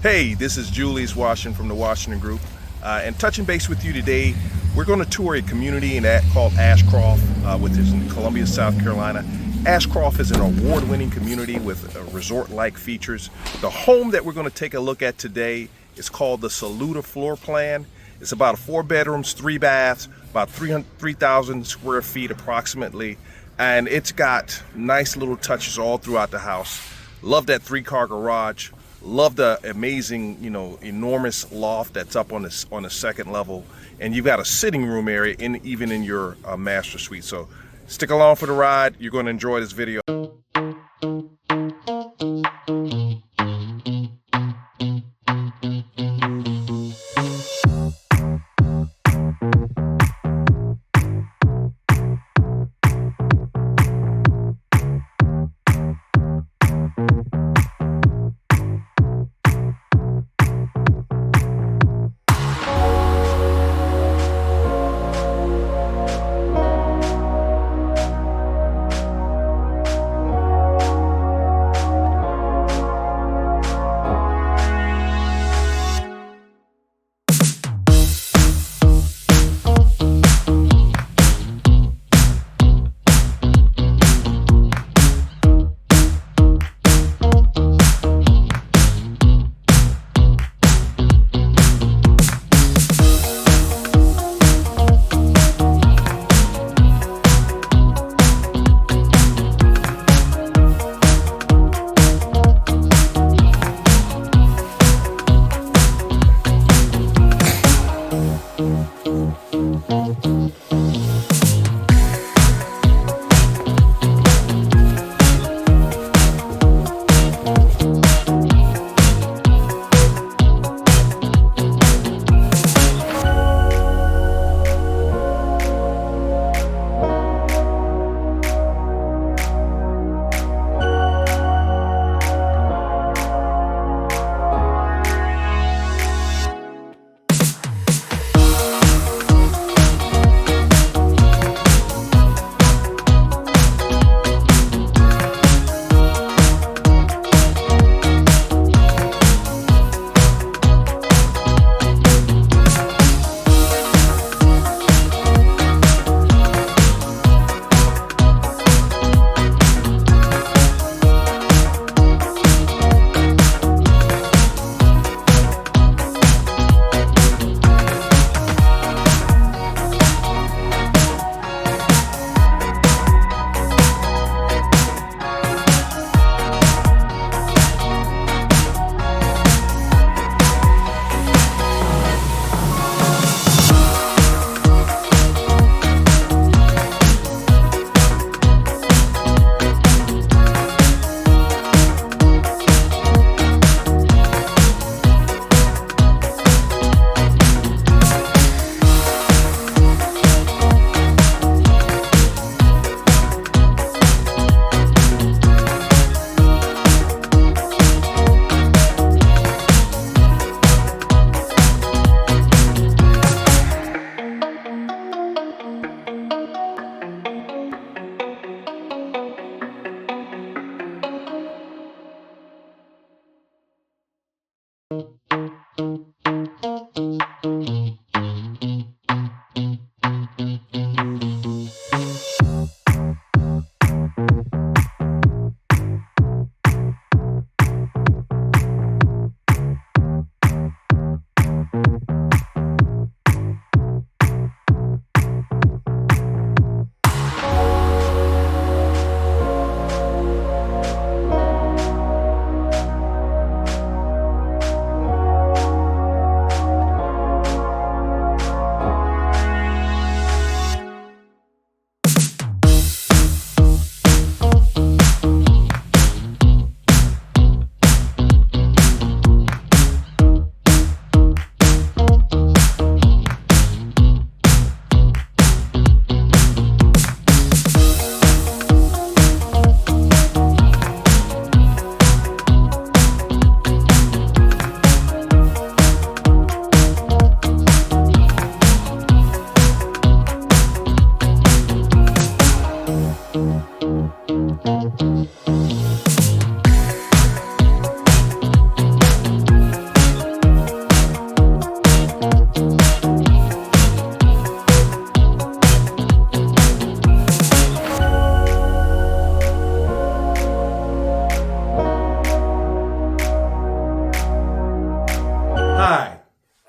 Hey, this is Julius Washington from the Washington Group, and touching base with you today. We're going to tour a community called Ashcroft, which is in Columbia, South Carolina. Ashcroft is an award-winning community with resort-like features. The home that we're going to take a look at today is called the Saluda floor plan. It's about 4 bedrooms, 3 baths, about 3,000 square feet approximately, and it's got nice little touches all throughout the house. Love that 3-car garage. Love the amazing, enormous loft that's up on the second level, and you've got a sitting room area even in your master suite. So stick along for the ride. You're going to enjoy this video.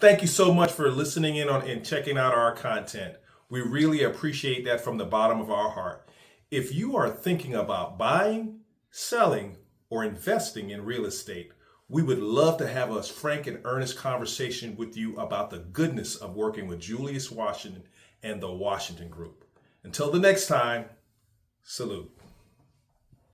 Thank you so much for listening in on and checking out our content. We really appreciate that from the bottom of our heart. If you are thinking about buying, selling, or investing in real estate, we would love to have a frank and earnest conversation with you about the goodness of working with Julius Washington and the Washington Group. Until the next time, salute.